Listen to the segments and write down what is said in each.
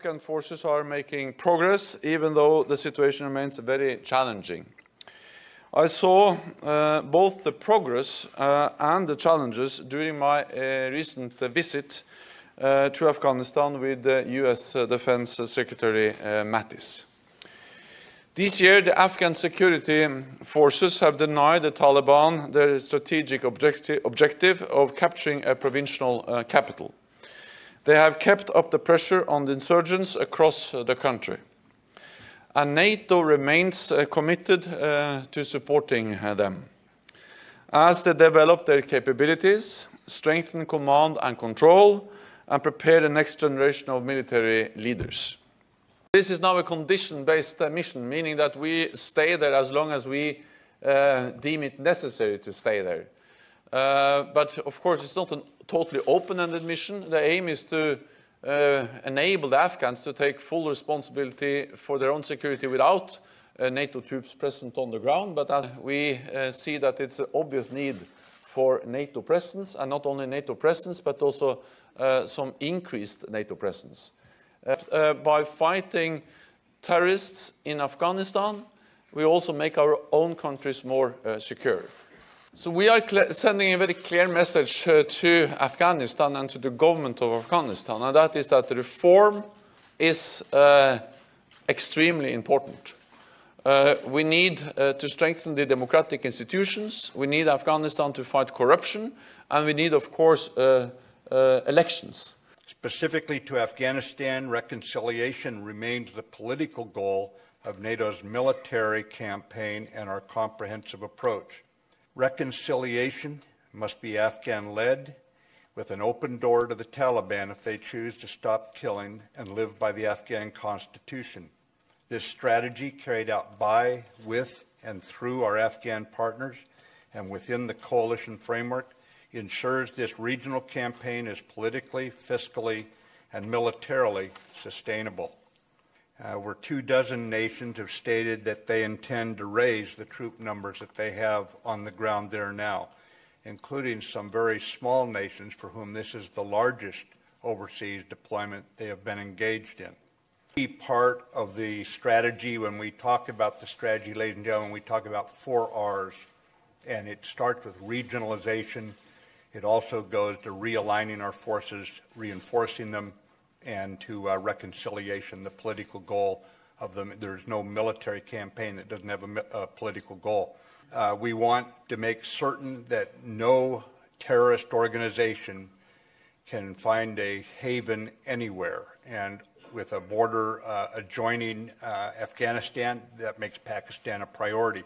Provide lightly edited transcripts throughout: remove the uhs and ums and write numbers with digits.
Afghan forces are making progress, even though the situation remains very challenging. I saw both the progress and the challenges during my recent visit to Afghanistan with the US Defense Secretary Mattis. This year, the Afghan security forces have denied the Taliban their strategic objective of capturing a provincial capital. They have kept up the pressure on the insurgents across the country. And NATO remains committed to supporting them as they develop their capabilities, strengthen command and control, and prepare the next generation of military leaders. This is now a condition-based mission, meaning that we stay there as long as we deem it necessary to stay there. But of course, it's not a totally open-ended mission. The aim is to enable the Afghans to take full responsibility for their own security without NATO troops present on the ground. But as we see that it's an obvious need for NATO presence, and not only NATO presence, but also some increased NATO presence. By fighting terrorists in Afghanistan, we also make our own countries more secure. So we are sending a very clear message to Afghanistan and to the government of Afghanistan, and that is that reform is extremely important. We need to strengthen the democratic institutions, we need Afghanistan to fight corruption, and we need, of course, elections. Specifically to Afghanistan, reconciliation remains the political goal of NATO's military campaign and our comprehensive approach. Reconciliation must be Afghan-led, with an open door to the Taliban if they choose to stop killing and live by the Afghan Constitution. This strategy, carried out by, with, and through our Afghan partners and within the coalition framework, ensures this regional campaign is politically, fiscally, and militarily sustainable. Over 24 nations have stated that they intend to raise the troop numbers that they have on the ground there now, including some very small nations for whom this is the largest overseas deployment they have been engaged in. Key part of the strategy, when we talk about the strategy, ladies and gentlemen, we talk about 4 R's, and it starts with regionalization. It also goes to realigning our forces, reinforcing them, and to reconciliation, the political goal of them. There's no military campaign that doesn't have a political goal. We want to make certain that no terrorist organization can find a haven anywhere. And with a border adjoining Afghanistan, that makes Pakistan a priority.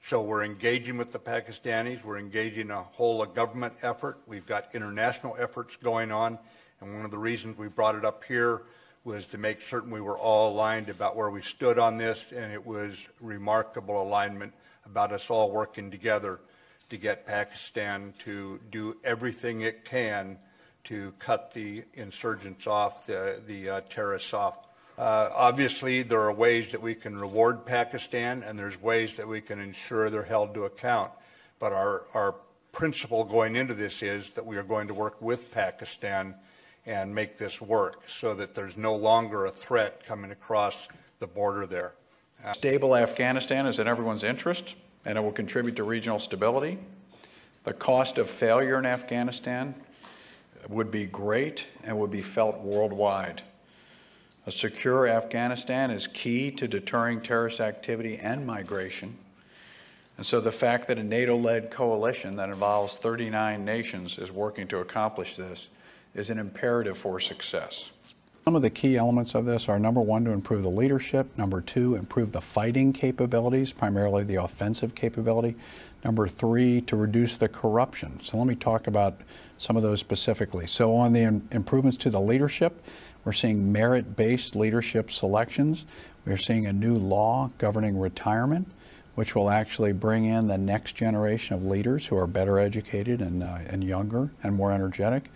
So we're engaging with the Pakistanis. We're engaging in a whole government effort. We've got international efforts going on. And one of the reasons we brought it up here was to make certain we were all aligned about where we stood on this. And it was remarkable alignment about us all working together to get Pakistan to do everything it can to cut the insurgents off, the terrorists off. Obviously, there are ways that we can reward Pakistan, and there's ways that we can ensure they're held to account. But our principle going into this is that we are going to work with Pakistan and make this work so that there's no longer a threat coming across the border there. Stable Afghanistan is in everyone's interest, and it will contribute to regional stability. The cost of failure in Afghanistan would be great and would be felt worldwide. A secure Afghanistan is key to deterring terrorist activity and migration. And so the fact that a NATO-led coalition that involves 39 nations is working to accomplish this is an imperative for success. Some of the key elements of this are, number one, to improve the leadership. Number two, improve the fighting capabilities, primarily the offensive capability. Number three, to reduce the corruption. So let me talk about some of those specifically. So on the improvements to the leadership, we're seeing merit-based leadership selections. We're seeing a new law governing retirement, which will actually bring in the next generation of leaders who are better educated and younger and more energetic.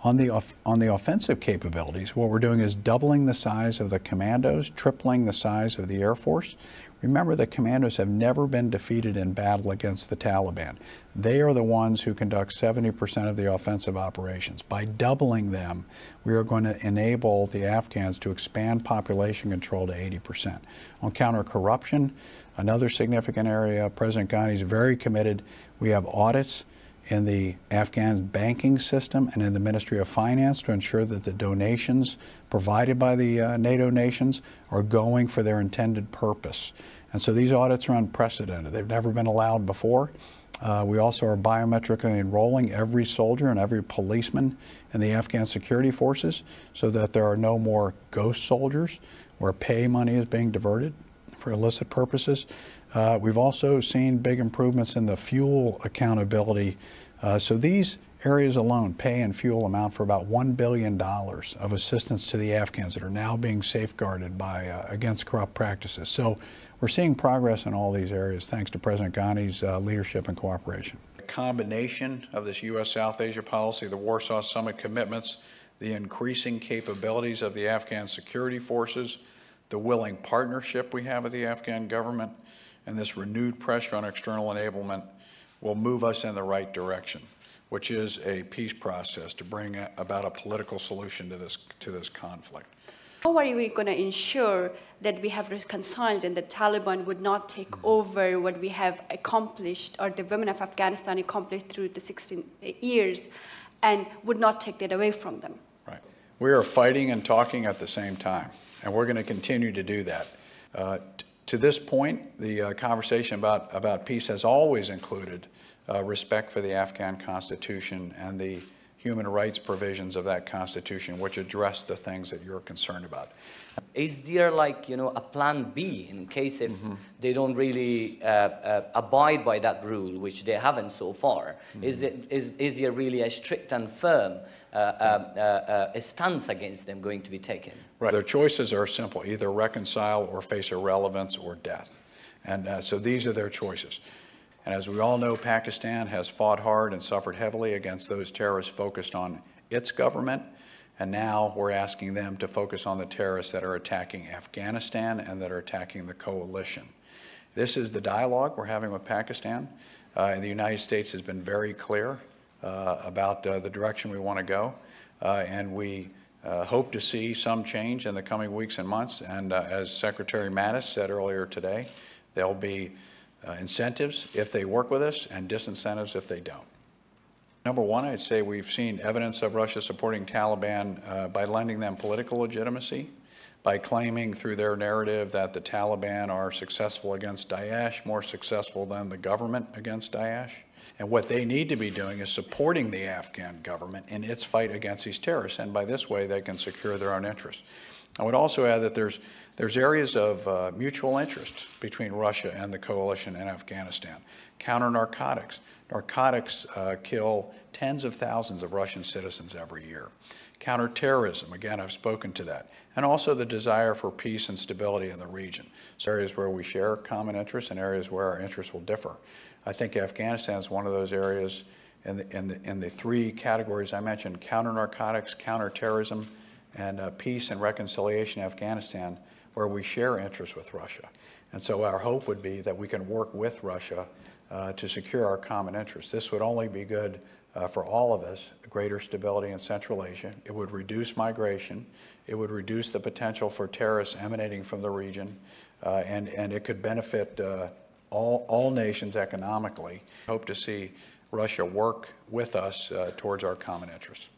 On the offensive capabilities, what we're doing is doubling the size of the commandos, tripling the size of the Air Force. Remember, the commandos have never been defeated in battle against the Taliban. They are the ones who conduct 70% of the offensive operations. By doubling them, we are going to enable the Afghans to expand population control to 80%. On counter-corruption, another significant area, President Ghani is very committed. We have audits in the Afghan banking system and in the Ministry of Finance to ensure that the donations provided by the NATO nations are going for their intended purpose. And so these audits are unprecedented. They've never been allowed before. We also are biometrically enrolling every soldier and every policeman in the Afghan security forces so that there are no more ghost soldiers where pay money is being diverted for illicit purposes. We've also seen big improvements in the fuel accountability. So these areas alone, pay and fuel, amount for about $1 billion of assistance to the Afghans that are now being safeguarded by against corrupt practices. So we're seeing progress in all these areas thanks to President Ghani's leadership and cooperation. The combination of this U.S. South Asia policy, the Warsaw Summit commitments, the increasing capabilities of the Afghan security forces, the willing partnership we have with the Afghan government, and this renewed pressure on external enablement will move us in the right direction, which is a peace process to bring about a political solution to this conflict. How are we going to ensure that we have reconciled and the Taliban would not take over what we have accomplished, or the women of Afghanistan accomplished through the 16 years, and would not take that away from them? Right. We are fighting and talking at the same time, and we're going to continue to do that. To this point, the conversation about peace has always included respect for the Afghan Constitution and the human rights provisions of that Constitution, which address the things that you're concerned about. Is there, like, a plan B in case if they don't really abide by that rule, which they haven't so far? Is there really a strict and firm a stance against them going to be taken? Right. Their choices are simple: either reconcile or face irrelevance or death. And so these are their choices. And as we all know, Pakistan has fought hard and suffered heavily against those terrorists focused on its government. And now we're asking them to focus on the terrorists that are attacking Afghanistan and that are attacking the coalition. This is the dialogue we're having with Pakistan. The United States has been very clear about the direction we want to go. And we hope to see some change in the coming weeks and months. And as Secretary Mattis said earlier today, there'll be incentives if they work with us and disincentives if they don't. Number one, I'd say we've seen evidence of Russia supporting Taliban by lending them political legitimacy, by claiming through their narrative that the Taliban are successful against Daesh, more successful than the government against Daesh. And what they need to be doing is supporting the Afghan government in its fight against these terrorists, and by this way they can secure their own interests. I would also add that there's areas of mutual interest between Russia and the coalition in Afghanistan. Counter-narcotics. Narcotics kill tens of thousands of Russian citizens every year. Counterterrorism, again, I've spoken to that. And also the desire for peace and stability in the region. So areas where we share common interests and areas where our interests will differ. I think Afghanistan is one of those areas in the three categories I mentioned: counter-narcotics, counterterrorism, and peace and reconciliation in Afghanistan, where we share interests with Russia. And so our hope would be that we can work with Russia to secure our common interests. This would only be good for all of us: greater stability in Central Asia. It would reduce migration. It would reduce the potential for terrorists emanating from the region, and it could benefit all nations economically. Hope to see Russia work with us towards our common interests.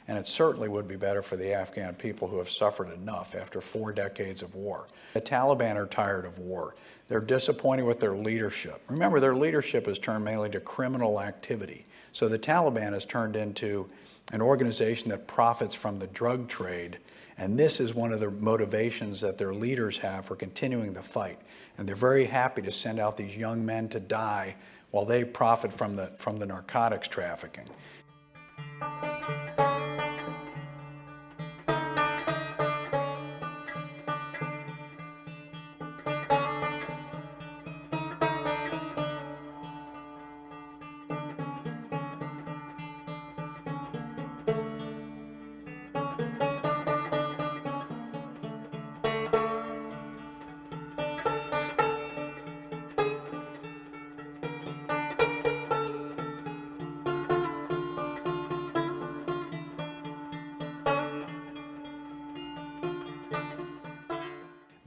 And it certainly would be better for the Afghan people who have suffered enough after 4 decades of war. The Taliban are tired of war. They're disappointed with their leadership. Remember, their leadership has turned mainly to criminal activity. So the Taliban has turned into an organization that profits from the drug trade. And this is one of the motivations that their leaders have for continuing the fight. And they're very happy to send out these young men to die while they profit from the narcotics trafficking.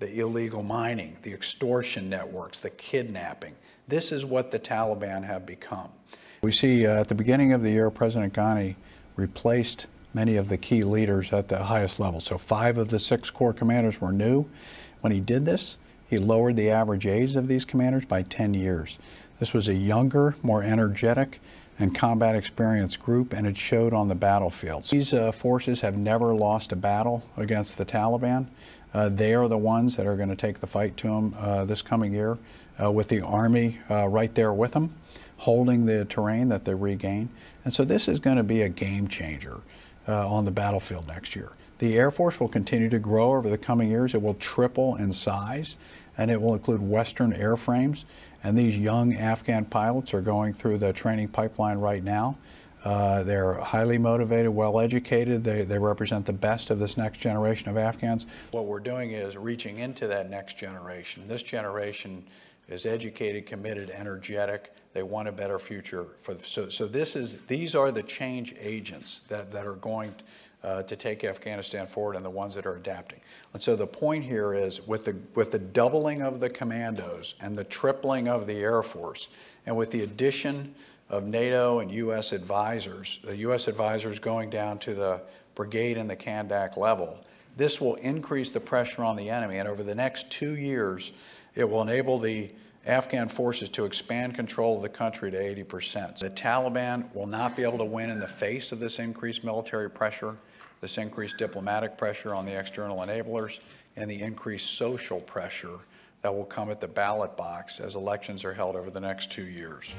the illegal mining, the extortion networks, the kidnapping. This is what the Taliban have become. We see at the beginning of the year, President Ghani replaced many of the key leaders at the highest level. So 5 of the 6 corps commanders were new. When he did this, he lowered the average age of these commanders by 10 years. This was a younger, more energetic, and combat experienced group, and it showed on the battlefield. These forces have never lost a battle against the Taliban. They are the ones that are going to take the fight to them this coming year, with the Army right there with them, holding the terrain that they regain. And so this is going to be a game changer on the battlefield next year. The Air Force will continue to grow over the coming years. It will triple in size, and it will include Western airframes. And these young Afghan pilots are going through the training pipeline right now. They're highly motivated, well-educated. They represent the best of this next generation of Afghans. What we're doing is reaching into that next generation. This generation is educated, committed, energetic. They want a better future. These are the change agents that are going to take Afghanistan forward, and the ones that are adapting. And so the point here is, with the doubling of the commandos and the tripling of the Air Force, and with the addition of NATO and U.S. advisors, the U.S. advisors going down to the brigade and the Kandak level, this will increase the pressure on the enemy. And over the next 2 years, it will enable the Afghan forces to expand control of the country to 80%. The Taliban will not be able to win in the face of this increased military pressure, this increased diplomatic pressure on the external enablers, and the increased social pressure that will come at the ballot box as elections are held over the next 2 years.